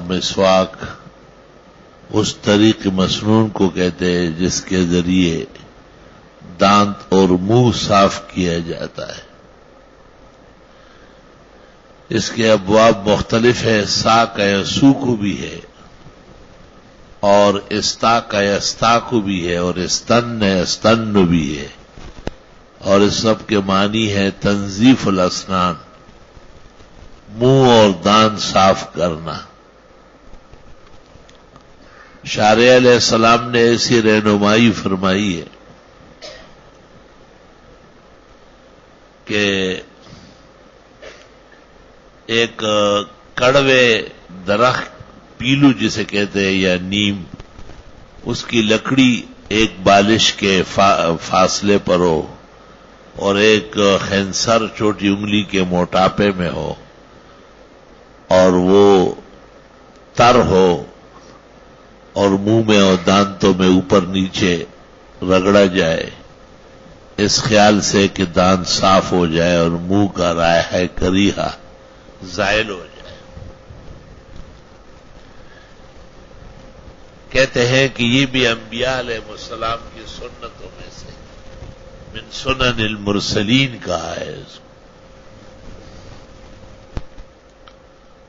مسواک اس طریق مسنون کو کہتے ہیں جس کے ذریعے دانت اور منہ صاف کیا جاتا ہے۔ اس کے ابواب مختلف ہے، ساک یسوک بھی ہے اور استاک یستاک بھی ہے اور استن استن بھی ہے، اور اس سب کے معنی ہے تنظیف الاسنان، منہ اور دانت صاف کرنا۔ شارع علیہ السلام نے ایسی رہنمائی فرمائی ہے کہ ایک کڑوے درخت پیلو جسے کہتے ہیں یا نیم، اس کی لکڑی ایک بالش کے فاصلے پر ہو اور ایک خنصر چھوٹی انگلی کے موٹاپے میں ہو اور وہ تر ہو اور منہ میں اور دانتوں میں اوپر نیچے رگڑا جائے، اس خیال سے کہ دانت صاف ہو جائے اور منہ کا رائحہ کریہا زائل ہو جائے۔ کہتے ہیں کہ یہ بھی انبیاء علیہ السلام کی سنتوں میں سے من سنن المرسلین کہا ہے۔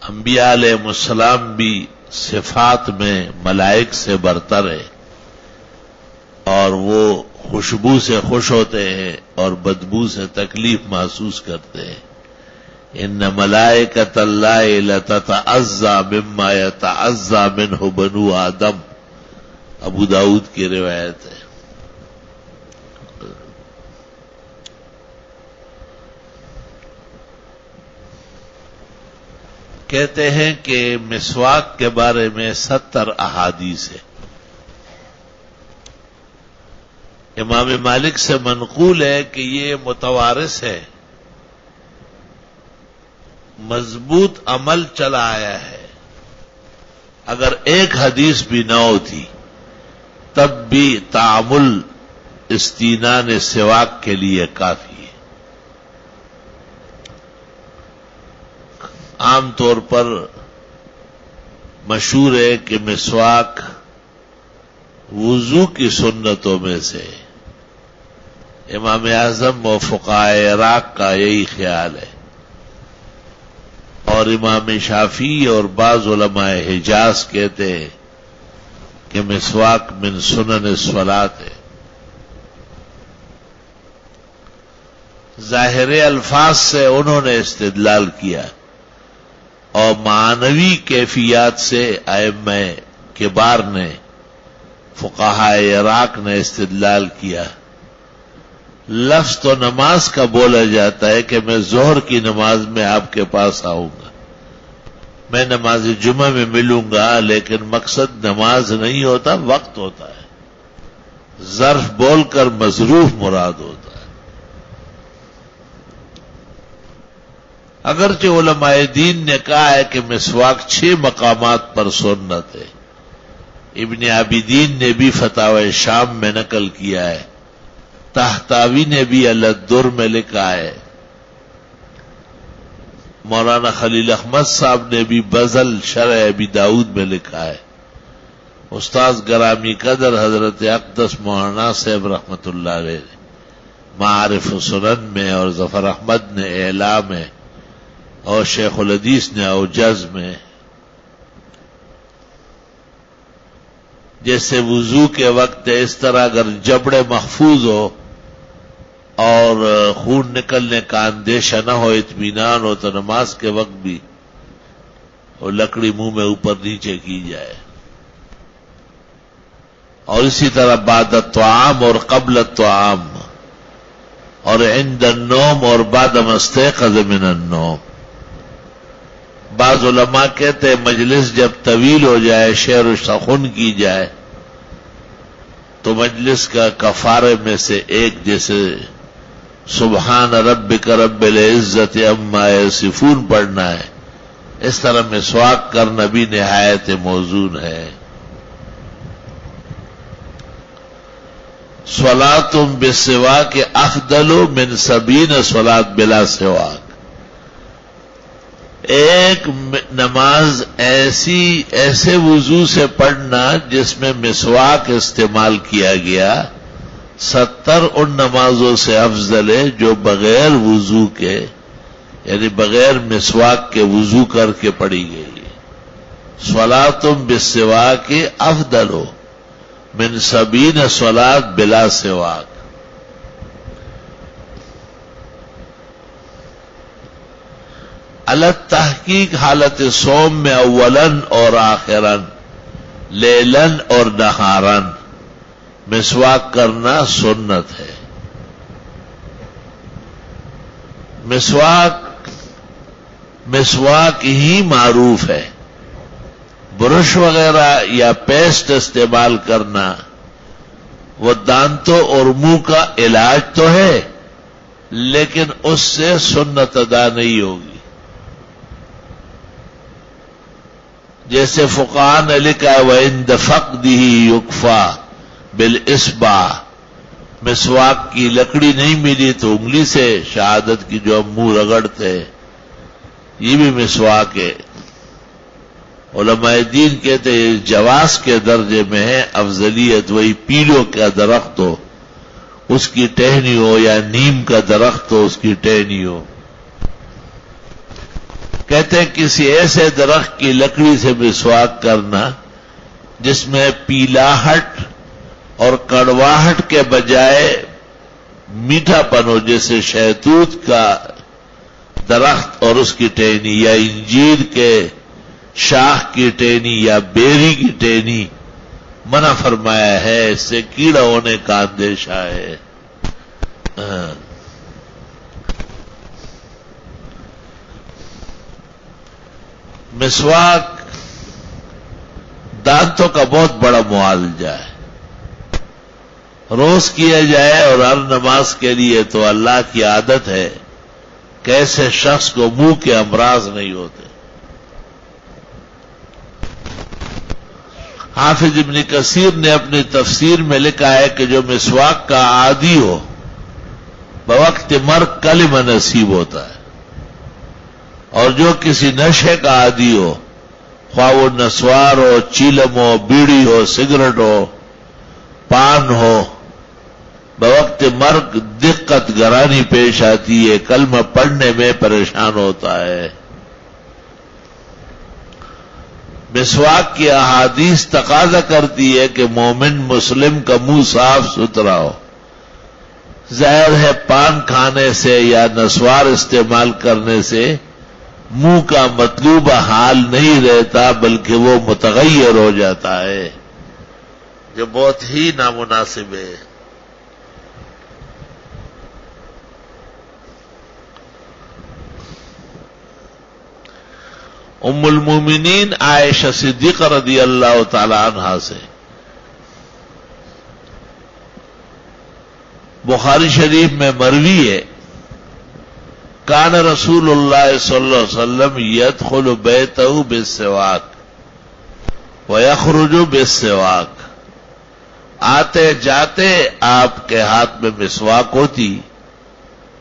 انبیاء علیہ السلام بھی صفات میں ملائک سے برتر ہے، اور وہ خوشبو سے خوش ہوتے ہیں اور بدبو سے تکلیف محسوس کرتے ہیں۔ ان ملائکۃ اللہ لتتعزی مما یتعزی منہ بنو آدم، ابو داؤد کی روایت ہے۔ کہتے ہیں کہ مسواک کے بارے میں 70 احادیث ہے۔ امام مالک سے منقول ہے کہ یہ متوارث ہے، مضبوط عمل چلا آیا ہے۔ اگر ایک حدیث بھی نہ ہوتی تب بھی تعامل استینان سواک کے لیے کافی ہے۔ عام طور پر مشہور ہے کہ مسواک وضو کی سنتوں میں سے، امام اعظم و فقہائے عراق کا یہی خیال ہے، اور امام شافعی اور بعض علماء حجاز کہتے ہیں کہ مسواک من سنن الصلاۃ ہے۔ ظاہر الفاظ سے انہوں نے استدلال کیا اور معنوی کیفیات سے ائمہ کبار نے، فقہائے عراق نے استدلال کیا۔ لفظ تو نماز کا بولا جاتا ہے کہ میں ظہر کی نماز میں آپ کے پاس آؤں گا، میں نماز جمعہ میں ملوں گا، لیکن مقصد نماز نہیں ہوتا، وقت ہوتا ہے۔ ظرف بول کر مظروف مراد ہوتا ہے۔ اگرچہ علماء دین نے کہا ہے کہ مسواک 6 مقامات پر سنت ہے۔ ابن عابدین نے بھی فتاوی شام میں نقل کیا ہے، طحطاوی نے بھی الدر میں لکھا ہے، مولانا خلیل احمد صاحب نے بھی بزل شرح ابی داؤد میں لکھا ہے، استاذ گرامی قدر حضرت اقدس مولانا صاحب رحمت اللہ علیہ معارف سنن میں، اور ظفر احمد نے اعلام میں، اور شیخ الحدیث نے اوجز میں۔ جیسے وضو کے وقت اس طرح اگر جبڑے محفوظ ہو اور خون نکلنے کا اندیشہ نہ ہو، اطمینان ہو، تو نماز کے وقت بھی وہ لکڑی منہ میں اوپر نیچے کی جائے، اور اسی طرح بعد الطعام اور قبل الطعام، اور عند النوم اور بعد ما استيقظ من النوم۔ بعض علماء کہتے ہیں مجلس جب طویل ہو جائے، شعر و سخن کی جائے، تو مجلس کا کفارے میں سے ایک جیسے سبحان ربک رب العزت عما یصفون پڑھنا ہے، اس طرح مسواک کرنا بھی نہایت موزون ہے۔ صلاۃ بالسواک افضل من 70 صلاۃ بلا سواک۔ ایک نماز ایسے وضو سے پڑھنا جس میں مسواک استعمال کیا گیا 70 ان نمازوں سے افضل ہے جو بغیر وضو کے یعنی بغیر مسواک کے وضو کر کے پڑھی گئی ہے. صلاتم بالسواک افضل من 70 صلات بلا سواک. الگ تحقیق حالت صوم میں اولن اور آخرن لیلن اور نہارن مسواک کرنا سنت ہے. مسواک ہی معروف ہے. برش وغیرہ یا پیسٹ استعمال کرنا وہ دانتوں اور منہ کا علاج تو ہے لیکن اس سے سنت ادا نہیں ہوگی. جیسے فقہاء نے لکھا ہے وَعِنْدَ فَقْدِهِ يُكْفَى بِالْإِصْبَعِ، مسواک کی لکڑی نہیں ملی تو انگلی سے شہادت کی جو ہم منہ رگڑتے یہ بھی مسواک ہے. علماء دین کہتے ہیں جواز کے درجے میں ہے، افضلیت وہی پیلوں کا درخت ہو اس کی ٹہنی ہو یا نیم کا درخت ہو اس کی ٹہنی ہو. کہتے ہیں کسی ایسے درخت کی لکڑی سے مسواک کرنا جس میں پیلاہٹ اور کڑواہٹ کے بجائے میٹھا پن ہو، جیسے شہتوت کا درخت اور اس کی ٹہنی یا انجیر کے شاخ کی ٹہنی یا بیری کی ٹہنی منع فرمایا ہے، اس سے کیڑا ہونے کا اندیشہ ہے. مسواک دانتوں کا بہت بڑا معالجہ ہے. روز کیا جائے اور ہر نماز کے لیے تو اللہ کی عادت ہے کہ ایسے شخص کو منہ کے امراض نہیں ہوتے. حافظ ابن کثیر نے اپنی تفسیر میں لکھا ہے کہ جو مسواک کا عادی ہو بوقت مرگ کلمہ نصیب ہوتا ہے، اور جو کسی نشے کا عادی ہو، خواہ وہ نسوار ہو، چیلم ہو، بیڑی ہو، سگریٹ ہو، پان ہو، بوقت مرگ دقت گرانی پیش آتی ہے، کلمہ پڑھنے میں پریشان ہوتا ہے. مسواک کی احادیث تقاضا کرتی ہے کہ مومن مسلم کا منہ صاف ستھرا ہو. ظاہر ہے پان کھانے سے یا نسوار استعمال کرنے سے منہ کا مطلوبہ حال نہیں رہتا بلکہ وہ متغیر ہو جاتا ہے، جو بہت ہی نامناسب ہے. ام المومنین عائشہ صدیقہ رضی اللہ تعالی عنہا سے بخاری شریف میں مروی ہے کان رسول اللہ صلی اللہ علیہ وسلم يدخل بیتہ بالسواک ويخرج بالسواک. آتے جاتے آپ کے ہاتھ میں مسواک ہوتی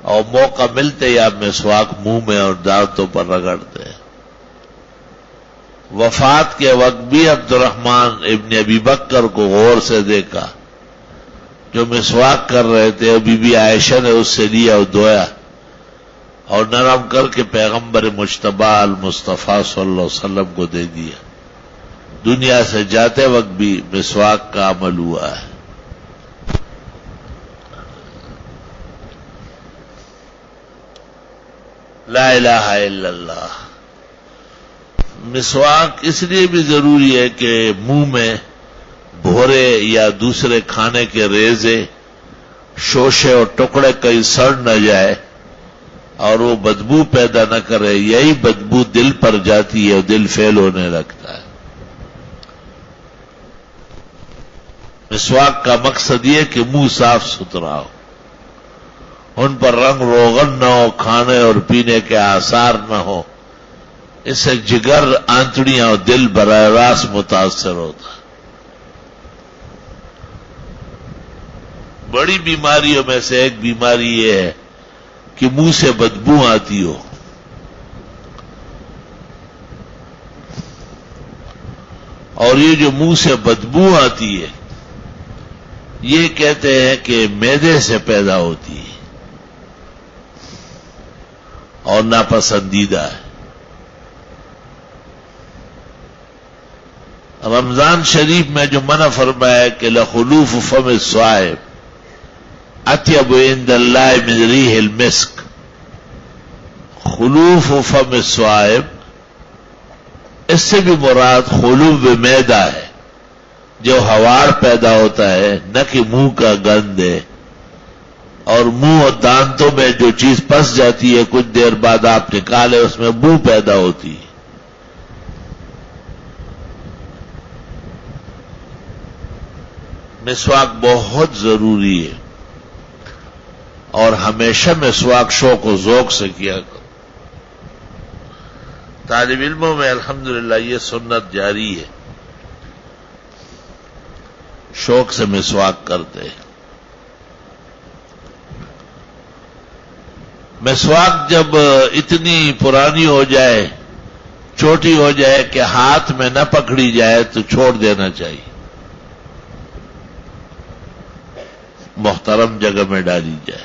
اور موقع ملتے ہی آپ مسواک منہ میں اور دانتوں پر رگڑتے. وفات کے وقت بھی عبد الرحمن ابن ابی بکر کو غور سے دیکھا جو مسواک کر رہے تھے، اور بی بی عائشہ نے اس سے لیا اور دھویا اور نرم کر کے پیغمبر مجتبی المصطفیٰ صلی اللہ علیہ وسلم کو دے دیا. دنیا سے جاتے وقت بھی مسواک کا عمل ہوا ہے. لا الہ الا اللہ. مسواک اس لیے بھی ضروری ہے کہ منہ میں بھورے یا دوسرے کھانے کے ریزے، شوشے اور ٹکڑے کہیں سڑ نہ جائے اور وہ بدبو پیدا نہ کرے. یہی بدبو دل پر جاتی ہے اور دل فیل ہونے لگتا ہے. مسواک کا مقصد یہ کہ منہ صاف ستھرا ہو، ان پر رنگ روغن نہ ہو، کھانے اور پینے کے آثار نہ ہو. اس سے جگر، آنتڑیاں اور دل براہ راست متاثر ہوتا ہے. بڑی بیماریوں میں سے ایک بیماری یہ ہے کہ منہ سے بدبو آتی ہو. اور یہ جو منہ سے بدبو آتی ہے یہ کہتے ہیں کہ معدے سے پیدا ہوتی ہے اور ناپسندیدہ ہے. رمضان شریف میں جو منع فرمایا ہے کہ لخلوف فم الصائم اطیب عند اللہ من ریح المسک، خلوف فم الصائم اس سے بھی مراد خلوف معدہ ہے جو ہوار پیدا ہوتا ہے، نہ کہ منہ کا گند ہے. اور منہ اور دانتوں میں جو چیز پس جاتی ہے کچھ دیر بعد آپ نکالے اس میں بو پیدا ہوتی ہے. مسواک بہت ضروری ہے اور ہمیشہ مسواک شوق و ذوق سے کیا کرو. طالب علموں میں الحمدللہ یہ سنت جاری ہے، شوق سے مسواک کرتے ہیں. مسواک جب اتنی پرانی ہو جائے، چھوٹی ہو جائے کہ ہاتھ میں نہ پکڑی جائے تو چھوڑ دینا چاہیے، محترم جگہ میں ڈالی جائے.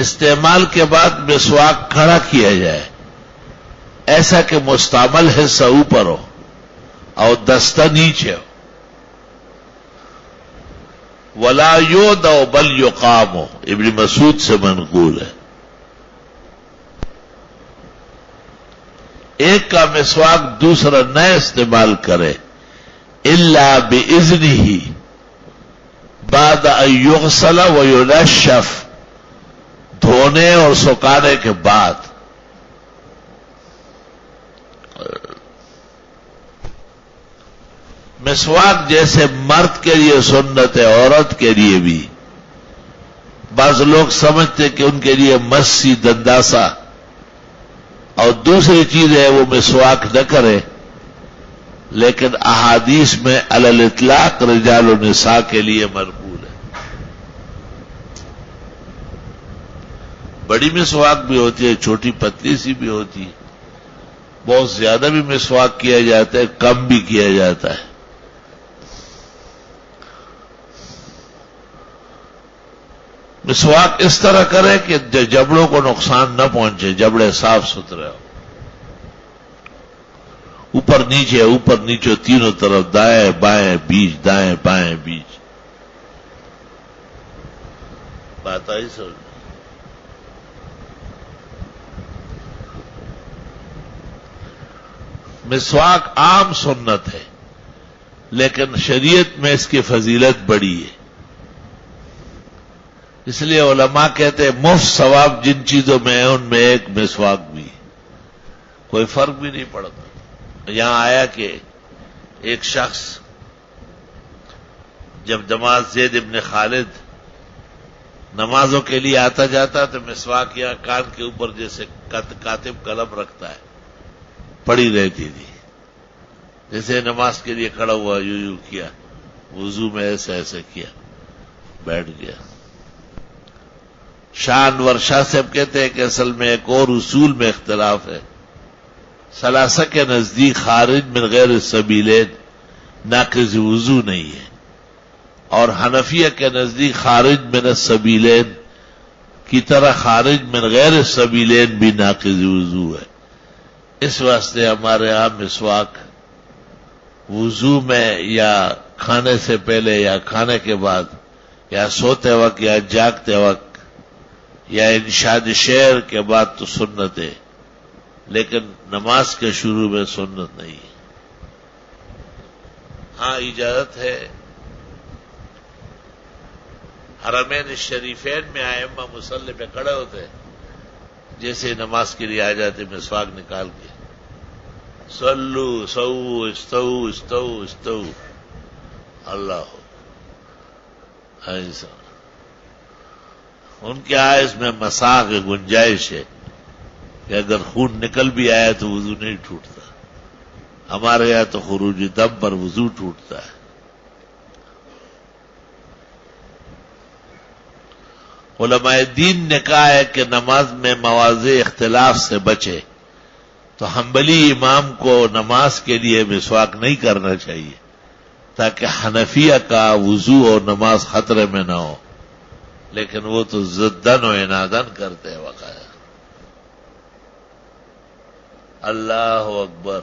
استعمال کے بعد مسواک کھڑا کیا جائے ایسا کہ مستعمل حصہ اوپر ہو اور دستہ نیچے ہو. ولا یودع بل یقام ہو، ابن مسعود سے منقول ہے. ایک کا مسواک دوسرا نہ استعمال کرے الا باذنہ بعد ان یغسل وینشف، دھونے اور سکانے کے بعد. مسواک جیسے مرد کے لیے سنت ہے عورت کے لیے بھی. بعض لوگ سمجھتے کہ ان کے لیے مسی دنداسا اور دوسری چیز ہے وہ مسواک نہ کرے، لیکن احادیث میں علی الاطلاق رجال و نساء کے لیے مربوط ہے. بڑی مسواک بھی ہوتی ہے، چھوٹی پتلی سی بھی ہوتی ہے. بہت زیادہ بھی مسواک کیا جاتا ہے، کم بھی کیا جاتا ہے. مسواک اس طرح کرے کہ جبڑوں کو نقصان نہ پہنچے، جبڑے صاف ستھرے ہو. اوپر نیچے تینوں طرف، دائیں بائیں بیچ، دائیں بائیں بیچ. بات آئی سمجھ؟ مسواک عام سنت ہے لیکن شریعت میں اس کی فضیلت بڑی ہے. اس لیے علماء کہتے ہیں مفت ثواب جن چیزوں میں ہے ان میں ایک مسواک بھی، کوئی فرق بھی نہیں پڑتا. یہاں آیا کہ ایک شخص جب جماعت زید ابن خالد نمازوں کے لیے آتا جاتا تو مسواک یا کان کے اوپر جیسے کاتب قلم رکھتا ہے پڑی رہتی تھی. جیسے نماز کے لیے کھڑا ہوا یوں کیا، وضو میں ایسے کیا، بیٹھ گیا. شاہ انور شاہ صاحب کہتے ہیں کہ اصل میں ایک اور اصول میں اختلاف ہے. ثلاثہ کے نزدیک خارج من غیر السبیلین ناقض وضو نہیں ہے، اور حنفیہ کے نزدیک خارج من السبیلین کی طرح خارج من غیر السبیلین بھی ناقض وضو ہے. اس واسطے ہمارے ہاں مسواک وضو میں یا کھانے سے پہلے یا کھانے کے بعد یا سوتے وقت یا جاگتے وقت یا انشاد شعر کے بعد تو سنت ہے، لیکن نماز کے شروع میں سنت نہیں ہے. ہاں اجازت ہے. حرمین شریفین میں ائمہ مصلی پہ کھڑے ہوتے جیسے نماز کے لیے آ جاتے مسواک نکال کے صلو سو استو استو استو اللہ ایسا. ان کے آئس میں مساغ گنجائش ہے کہ اگر خون نکل بھی آیا تو وضو نہیں ٹوٹتا. ہمارے یہاں تو خروج دم پر وضو ٹوٹتا ہے. علماء دین نے کہا ہے کہ نماز میں مواضع اختلاف سے بچے. تو حنبلی امام کو نماز کے لیے مسواک نہیں کرنا چاہیے تاکہ حنفیہ کا وضو اور نماز خطرے میں نہ ہو، لیکن وہ تو ضدن و عنادن کرتے ہیں وقایا۔ اللہ اکبر۔